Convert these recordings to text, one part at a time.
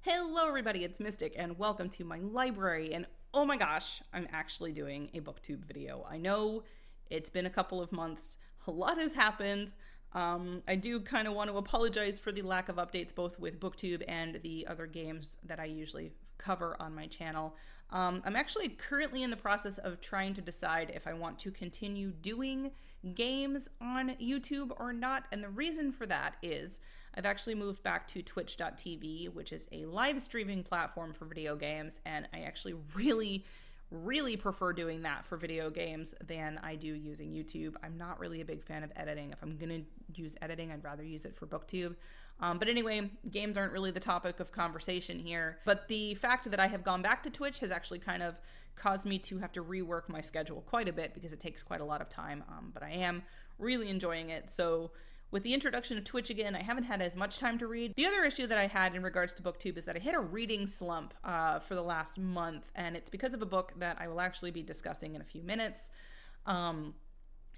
Hello everybody, it's Mystic and welcome to my library. And oh my gosh, I'm actually doing a booktube video. I know it's been a couple of months, a lot has happened. I do kind of want to apologize for the lack of updates both with booktube and the other games that I usually cover on my channel. I'm actually currently in the process of trying to decide if I want to continue doing games on YouTube or not, and the reason for that is I've actually moved back to twitch.tv, which is a live streaming platform for video games, and I actually really prefer doing that for video games than I do using YouTube. I'm not really a big fan of editing. If I'm gonna use editing, I'd rather use it for booktube. But anyway, games aren't really the topic of conversation here. But the fact that I have gone back to Twitch has actually kind of caused me to have to rework my schedule quite a bit because it takes quite a lot of time. But I am really enjoying it. So with the introduction of Twitch again, I haven't had as much time to read. The other issue that I had in regards to booktube is that I hit a reading slump for the last month, and it's because of a book that I will actually be discussing in a few minutes. And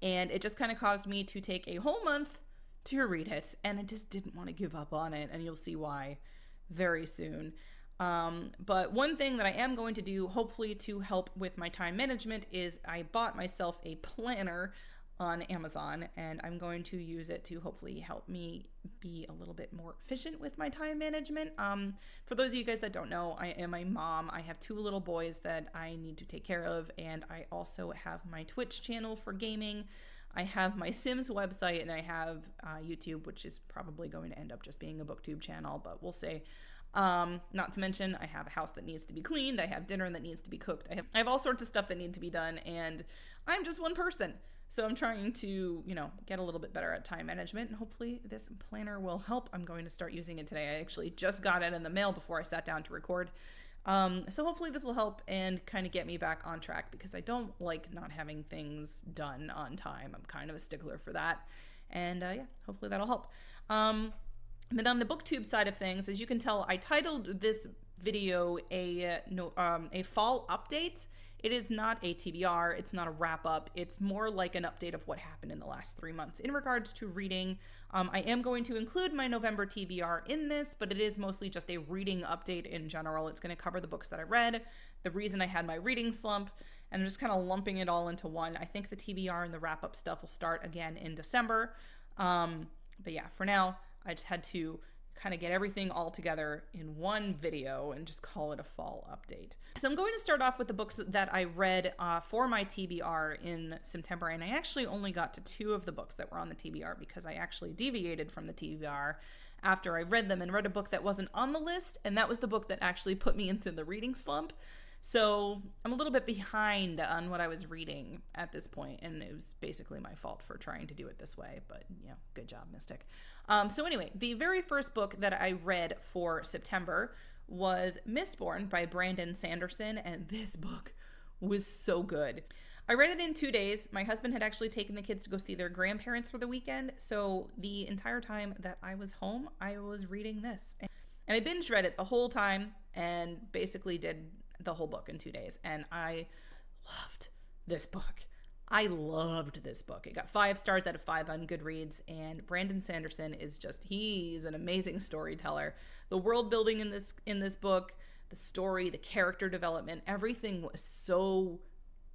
it just kind of caused me to take a whole month to read it, and I just didn't want to give up on it, and you'll see why very soon. But one thing that I am going to do, hopefully to help with my time management, is I bought myself a planner on Amazon, and I'm going to use it to hopefully help me be a little bit more efficient with my time management. For those of you guys that don't know, I am a mom. I have two little boys that I need to take care of, and I also have my Twitch channel for gaming. I have my Sims website, and I have YouTube, which is probably going to end up just being a booktube channel, but we'll see. Not to mention, I have a house that needs to be cleaned. I have dinner that needs to be cooked. I have all sorts of stuff that need to be done, and I'm just one person. So I'm trying to, get a little bit better at time management, and hopefully this planner will help. I'm going to start using it today. I actually just got it in the mail before I sat down to record. So hopefully this will help and kind of get me back on track, because I don't like not having things done on time. I'm kind of a stickler for that. And yeah, hopefully that'll help. But on the booktube side of things, as you can tell, I titled this video a fall update. It is not a TBR, it's not a wrap up, it's more like an update of what happened in the last 3 months. In regards to reading, I am going to include my November TBR in this, but it is mostly just a reading update in general. It's going to cover the books that I read, the reason I had my reading slump, and I'm just kind of lumping it all into one. I think the TBR and the wrap up stuff will start again in December. But yeah, for now, I just had to kind of get everything all together in one video and just call it a fall update. So I'm going to start off with the books that I read for my TBR in September, and I actually only got to 2 of the books that were on the TBR because I actually deviated from the TBR after I read them and read a book that wasn't on the list, and that was the book that actually put me into the reading slump. So I'm a little bit behind on what I was reading at this point, and it was basically my fault for trying to do it this way, but good job, Mystic. So anyway, the very first book that I read for September was Missborne by Brandon Sanderson, and this book was so good. I read it in 2 days. My husband had actually taken the kids to go see their grandparents for the weekend, so the entire time that I was home, I was reading this. And I binge read it the whole time and basically did the whole book in 2 days, and I loved this book. I loved this book. It got 5 stars out of 5 on Goodreads, and Brandon Sanderson he's an amazing storyteller. The world building in this book, the story, the character development, everything was so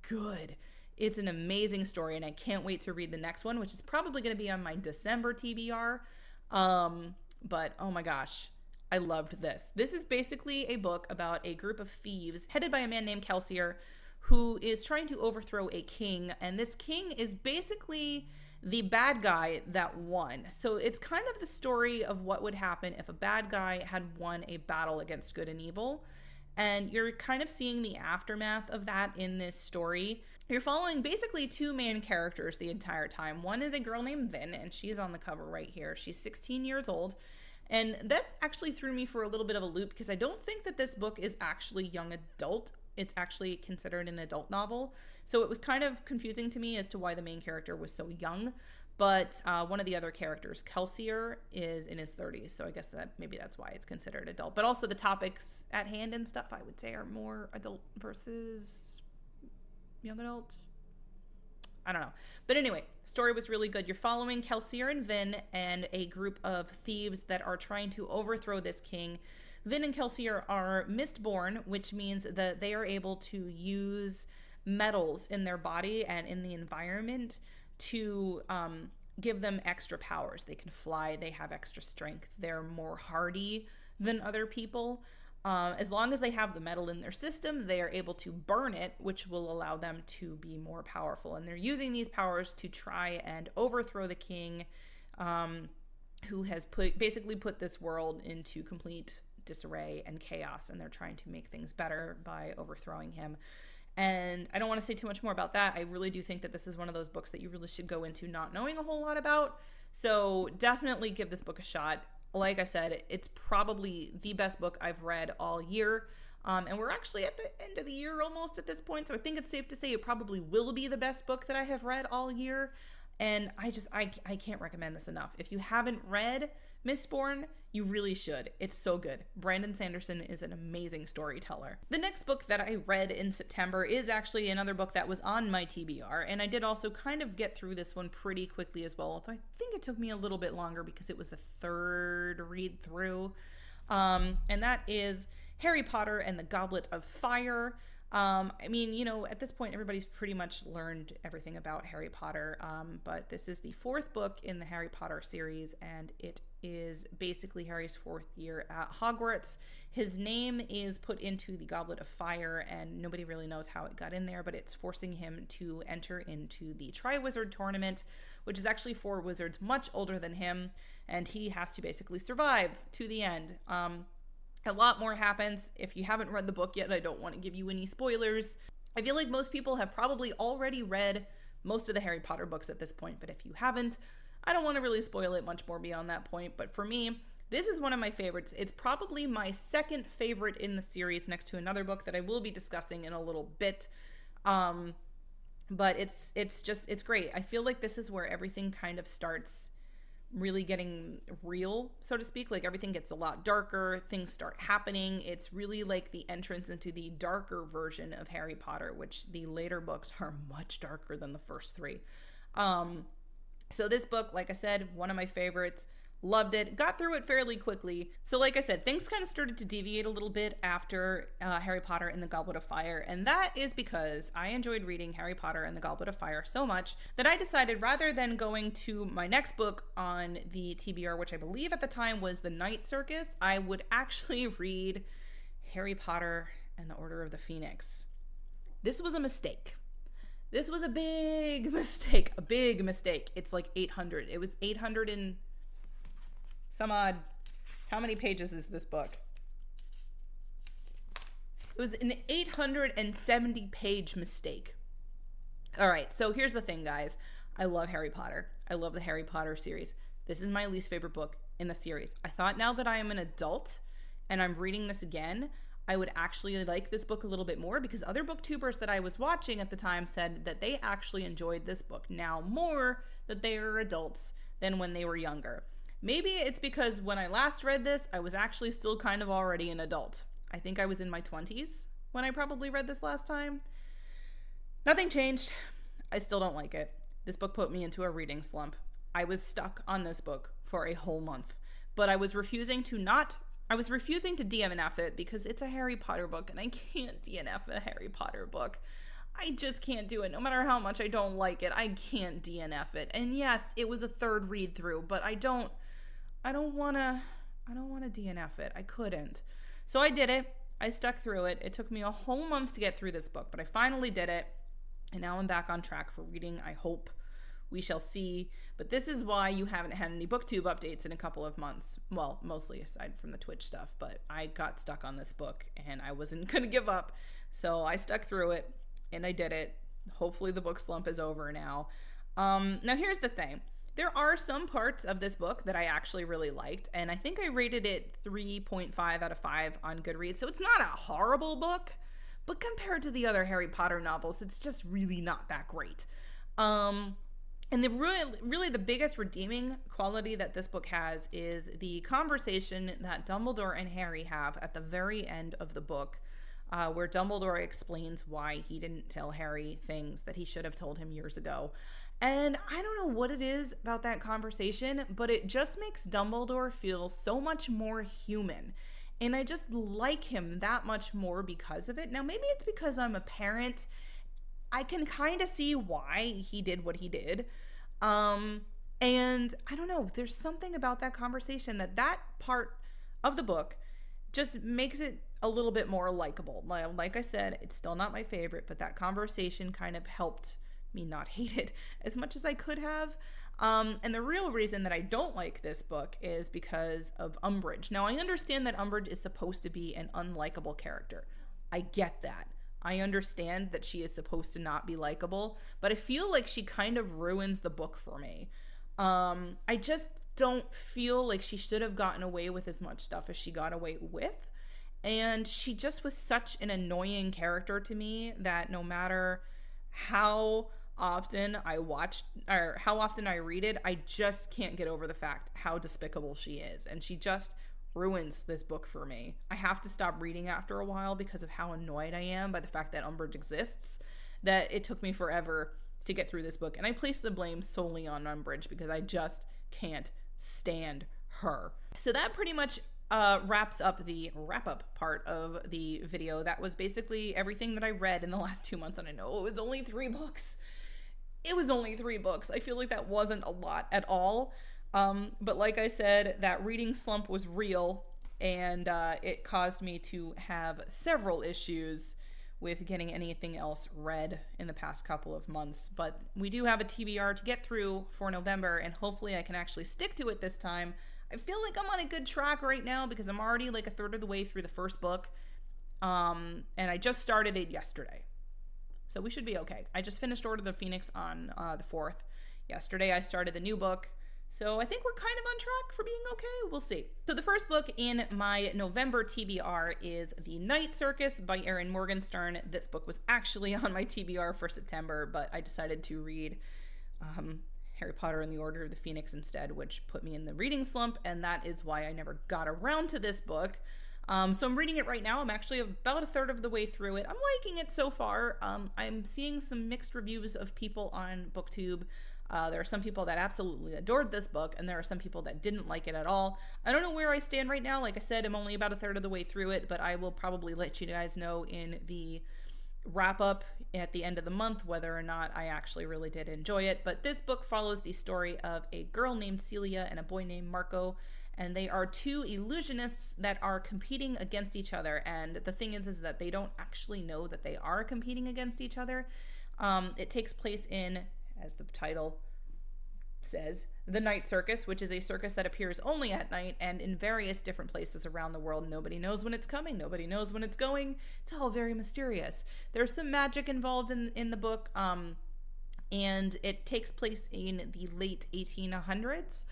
good. It's an amazing story, and I can't wait to read the next one, which is probably going to be on my December TBR. But oh my gosh, I loved this. This is basically a book about a group of thieves headed by a man named Kelsier, who is trying to overthrow a king, and this king is basically the bad guy that won. So it's kind of the story of what would happen if a bad guy had won a battle against good and evil, and you're kind of seeing the aftermath of that in this story. You're following basically 2 main characters the entire time. One is a girl named Vin, and she's on the cover right here. She's 16 years old. And that actually threw me for a little bit of a loop because I don't think that this book is actually young adult. It's actually considered an adult novel. So it was kind of confusing to me as to why the main character was so young. But one of the other characters, Kelsier, is in his 30s. So I guess maybe that's why it's considered adult. But also the topics at hand and stuff, I would say, are more adult versus young adult. I don't know. But anyway, story was really good. You're following Kelsier and Vin and a group of thieves that are trying to overthrow this king Vin and Kelsey are Mistborne, which means that they are able to use metals in their body and in the environment to give them extra powers. They can fly, they have extra strength, they're more hardy than other people. As long as they have the metal in their system, they are able to burn it, which will allow them to be more powerful. And they're using these powers to try and overthrow the king, who has basically put this world into complete disarray and chaos. And they're trying to make things better by overthrowing him. And I don't want to say too much more about that. I really do think that this is one of those books that you really should go into not knowing a whole lot about. So definitely give this book a shot. Like I said, it's probably the best book I've read all year. And we're actually at the end of the year almost at this point. So I think it's safe to say it probably will be the best book that I have read all year. And I can't recommend this enough. If you haven't read Missborne, you really should. It's so good. Brandon Sanderson is an amazing storyteller. The next book that I read in September is actually another book that was on my TBR, and I did also kind of get through this one pretty quickly as well, although I think it took me a little bit longer because it was the third read through, and that is Harry Potter and the Goblet of Fire. I mean, you know, at this point, everybody's pretty much learned everything about Harry Potter, but this is the fourth book in the Harry Potter series, and it is basically Harry's fourth year at Hogwarts. His name is put into the Goblet of Fire, and nobody really knows how it got in there, but it's forcing him to enter into the Triwizard Tournament, which is actually for wizards much older than him, and he has to basically survive to the end. A lot more happens. If you haven't read the book yet, I don't want to give you any spoilers. I feel like most people have probably already read most of the Harry Potter books at this point, but if you haven't, I don't want to really spoil it much more beyond that point. But for me, this is one of my favorites. It's probably my second favorite in the series, next to another book that I will be discussing in a little bit. But it's great. I feel like this is where everything kind of starts really getting real, so to speak. Like everything gets a lot darker, things start happening. It's really like the entrance into the darker version of Harry Potter, which the later books are much darker than the first three. So this book, like I said, one of my favorites. Loved it, got through it fairly quickly. So like I said, things kind of started to deviate a little bit after Harry Potter and the Goblet of Fire, and that is because I enjoyed reading Harry Potter and the Goblet of Fire so much that I decided, rather than going to my next book on the TBR, which I believe at the time was the Night Circus, I would actually read Harry Potter and the Order of the Phoenix. This was a mistake. This was a big mistake, It's like 800. It was 800 and some odd. How many pages is this book? It was an 870 page mistake. All right, so here's the thing, guys. I love Harry Potter. I love the Harry Potter series. This is my least favorite book in the series. I thought now that I am an adult and I'm reading this again, I would actually like this book a little bit more, because other booktubers that I was watching at the time said that they actually enjoyed this book now more that they are adults than when they were younger. Maybe it's because when I last read this, I was actually still kind of already an adult. I think I was in my 20s when I probably read this last time. Nothing changed. I still don't like it. This book put me into a reading slump. I was stuck on this book for a whole month, but I was refusing to DNF it because it's a Harry Potter book and I can't DNF a Harry Potter book. I just can't do it. No matter how much I don't like it, I can't DNF it. And yes, it was a third read through, but I don't want to DNF it. I couldn't. So I did it. I stuck through it. It took me a whole month to get through this book, but I finally did it. And now I'm back on track for reading, I hope. We shall see. But this is why you haven't had any booktube updates in a couple of months. Well, mostly aside from the Twitch stuff, but I got stuck on this book and I wasn't going to give up. So I stuck through it and I did it. Hopefully the book slump is over now. Now here's the thing. There are some parts of this book that I actually really liked, and I think I rated it 3.5 out of 5 on Goodreads, so it's not a horrible book, but compared to the other Harry Potter novels, it's just really not that great. And really the biggest redeeming quality that this book has is the conversation that Dumbledore and Harry have at the very end of the book, where Dumbledore explains why he didn't tell Harry things that he should have told him years ago. And I don't know what it is about that conversation, but it just makes Dumbledore feel so much more human. And I just like him that much more because of it. Now, maybe it's because I'm a parent. I can kind of see why he did what he did. And I don't know, there's something about that conversation that part of the book just makes it a little bit more likable. Like I said, it's still not my favorite, but that conversation kind of helped me not hate it as much as I could have. And the real reason that I don't like this book is because of Umbridge. Now, I understand that Umbridge is supposed to be an unlikable character. I get that. I understand that she is supposed to not be likable, but I feel like she kind of ruins the book for me. I just don't feel like she should have gotten away with as much stuff as she got away with. And she just was such an annoying character to me that no matter how often I watched or how often I read it, I just can't get over the fact how despicable she is. And she just ruins this book for me. I have to stop reading after a while because of how annoyed I am by the fact that Umbridge exists, that it took me forever to get through this book. And I place the blame solely on Umbridge because I just can't stand her. So that pretty much wraps up the wrap-up part of the video. That was basically everything that I read in the last 2 months, and I know it was only 3 books. It was only 3 books. I feel like that wasn't a lot at all. But like I said, that reading slump was real, and it caused me to have several issues with getting anything else read in the past couple of months. But we do have a TBR to get through for November, and hopefully I can actually stick to it this time. I feel like I'm on a good track right now because I'm already like a third of the way through the first book, and I just started it yesterday. So we should be okay. I just finished Order of the Phoenix on the 4th. Yesterday I started the new book. So I think we're kind of on track for being okay. We'll see. So the first book in my November TBR is The Night Circus by Erin Morgenstern. This book was actually on my TBR for September, but I decided to read Harry Potter and the Order of the Phoenix instead, which put me in the reading slump, and that is why I never got around to this book. So I'm reading it right now. I'm actually about a third of the way through it. I'm liking it so far. I'm seeing some mixed reviews of people on BookTube. There are some people that absolutely adored this book, and there are some people that didn't like it at all. I don't know where I stand right now. Like I said, I'm only about a third of the way through it, but I will probably let you guys know in the wrap up at the end of the month whether or not I actually really did enjoy it. But this book follows the story of a girl named Celia and a boy named Marco, and they are 2 illusionists that are competing against each other. And the thing is that they don't actually know that they are competing against each other. It takes place in, as the title says, the Night Circus, which is a circus that appears only at night and in various different places around the world. Nobody knows when it's coming. Nobody knows when it's going. It's all very mysterious. There's some magic involved in the book, and it takes place in the late 1800s.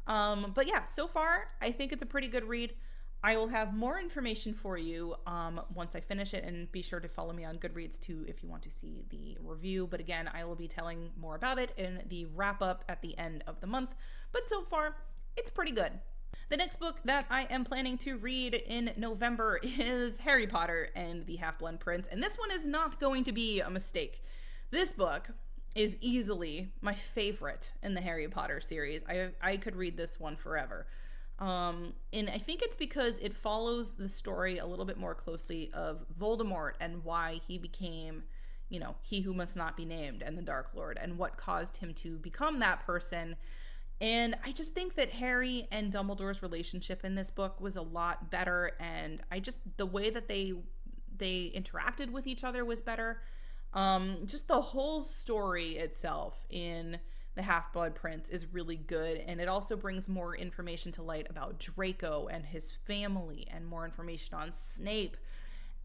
But yeah, so far, I think it's a pretty good read. I will have more information for you once I finish it, and be sure to follow me on Goodreads too if you want to see the review. But again, I will be telling more about it in the wrap-up at the end of the month. But so far, it's pretty good. The next book that I am planning to read in November is Harry Potter and the Half-Blood Prince, and this one is not going to be a mistake. This book is easily my favorite in the Harry Potter series. I could read this one forever. And I think it's because it follows the story a little bit more closely of Voldemort and why he became, he who must not be named, and the Dark Lord, and what caused him to become that person. And I just think that Harry and Dumbledore's relationship in this book was a lot better, and the way that they interacted with each other was better. Just the whole story itself in The Half-Blood Prince is really good, and it also brings more information to light about Draco and his family, and more information on Snape.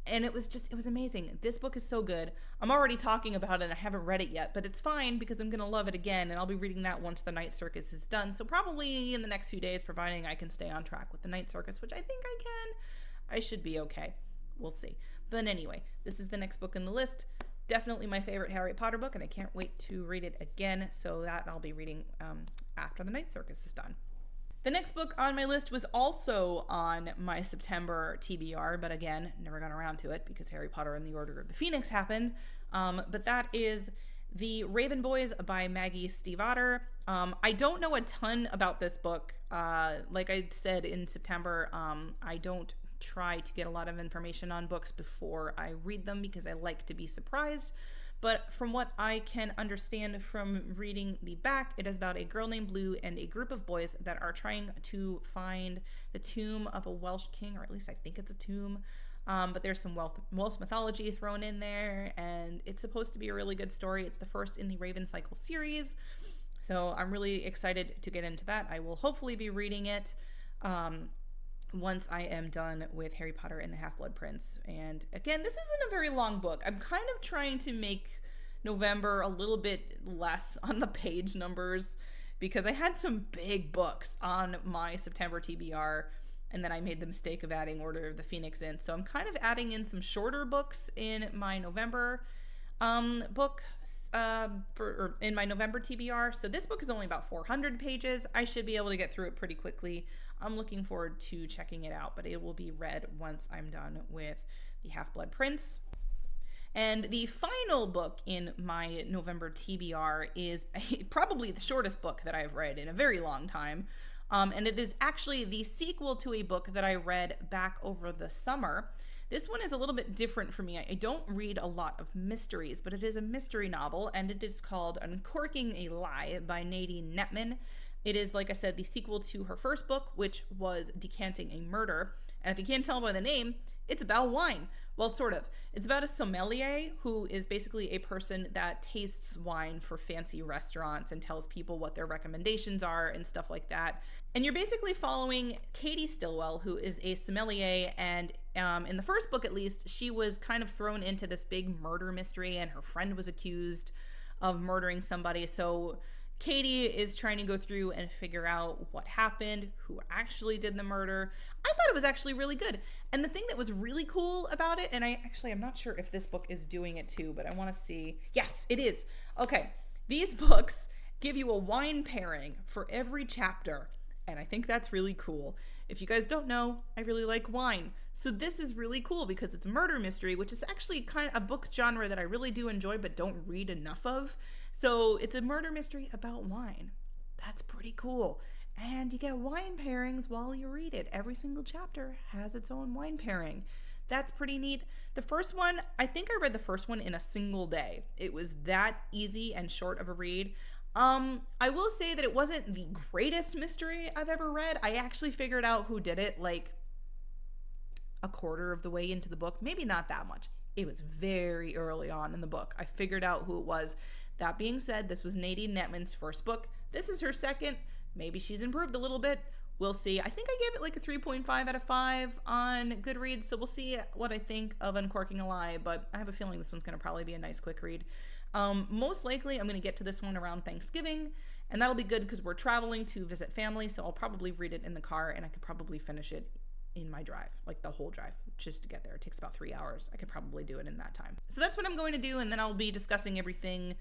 And it was amazing. This book is so good. I'm already talking about it. I haven't read it yet, but it's fine because I'm going to love it again, and I'll be reading that once the Night Circus is done. So probably in the next few days, providing I can stay on track with the Night Circus, which I think I can. I should be okay. We'll see. But anyway, this is the next book in the list. Definitely my favorite Harry Potter book, and I can't wait to read it again. So that I'll be reading after the Night Circus is done. The next book on my list was also on my September TBR, but again, never got around to it because Harry Potter and the Order of the Phoenix happened. But that is The Raven Boys by Maggie Stiefvater. I don't know a ton about this book. Like I said in September, I don't try to get a lot of information on books before I read them because I like to be surprised. But from what I can understand from reading the back, it is about a girl named Blue and a group of boys that are trying to find the tomb of a Welsh king, or at least I think it's a tomb. But there's some Welsh mythology thrown in there, and it's supposed to be a really good story. It's the first in the Raven Cycle series, so I'm really excited to get into that. I will hopefully be reading it once I am done with Harry Potter and the Half-Blood Prince. And again, this isn't a very long book. I'm kind of trying to make November a little bit less on the page numbers because I had some big books on my September TBR, and then I made the mistake of adding Order of the Phoenix in. So I'm kind of adding in some shorter books in my November in my November TBR. So this book is only about 400 pages. I should be able to get through it pretty quickly. I'm looking forward to checking it out, but it will be read once I'm done with the Half-Blood Prince. And the final book in my November TBR is probably the shortest book that I've read in a very long time. And it is actually the sequel to a book that I read back over the summer. This one is a little bit different for me. I don't read a lot of mysteries, but it is a mystery novel, and it is called Uncorking a Lie by Nadine Netman. It is, like I said, the sequel to her first book, which was Decanting a Murder. And if you can't tell by the name, it's about wine. Well, sort of. It's about a sommelier who is basically a person that tastes wine for fancy restaurants and tells people what their recommendations are and stuff like that. And you're basically following Katie Stillwell, who is a sommelier, and in the first book at least, she was kind of thrown into this big murder mystery, and her friend was accused of murdering somebody. So Katie is trying to go through and figure out what happened, who actually did the murder. I thought it was actually really good. And the thing that was really cool about it, and I'm not sure if this book is doing it too, but I want to see. Yes, it is. Okay, these books give you a wine pairing for every chapter, and I think that's really cool. If you guys don't know, I really like wine. So this is really cool because it's murder mystery, which is actually kind of a book genre that I really do enjoy but don't read enough of. So it's a murder mystery about wine. That's pretty cool. And you get wine pairings while you read it. Every single chapter has its own wine pairing. That's pretty neat. The first one, I think I read the first one in a single day. It was that easy and short of a read. I will say that it wasn't the greatest mystery I've ever read. I actually figured out who did it like a quarter of the way into the book. Maybe not that much. It was very early on in the book. I figured out who it was. That being said, this was Nadine Netman's first book. This is her second. Maybe she's improved a little bit. We'll see. I think I gave it like a 3.5 out of 5 on Goodreads, so we'll see what I think of Uncorking a Lie, but I have a feeling this one's going to probably be a nice quick read. Most likely I'm going to get to this one around Thanksgiving, and that'll be good because we're traveling to visit family, so I'll probably read it in the car, and I could probably finish it in my drive, like the whole drive, just to get there. It takes about 3 hours. I could probably do it in that time. So that's what I'm going to do, and then I'll be discussing everything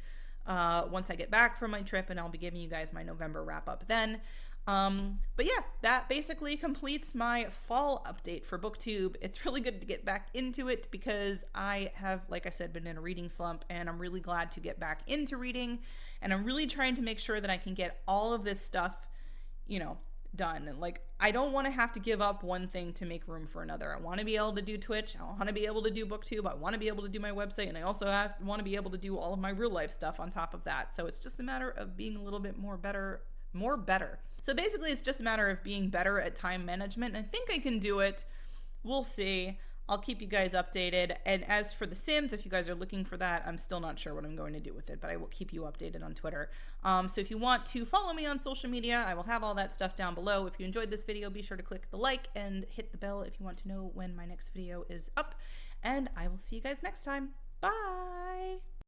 once I get back from my trip, and I'll be giving you guys my November wrap up then. But yeah, that basically completes my fall update for BookTube. It's really good to get back into it because I have, like I said, been in a reading slump, and I'm really glad to get back into reading, and I'm really trying to make sure that I can get all of this stuff, done. And like, I don't want to have to give up one thing to make room for another. I want to be able to do Twitch. I want to be able to do BookTube. I want to be able to do my website, and I also want to be able to do all of my real life stuff on top of that. So it's just a matter of being a little bit more better. So basically it's just a matter of being better at time management. And I think I can do it. We'll see. I'll keep you guys updated. And as for The Sims, if you guys are looking for that, I'm still not sure what I'm going to do with it, but I will keep you updated on Twitter. So if you want to follow me on social media, I will have all that stuff down below. If you enjoyed this video, be sure to click the like and hit the bell if you want to know when my next video is up. And I will see you guys next time. Bye!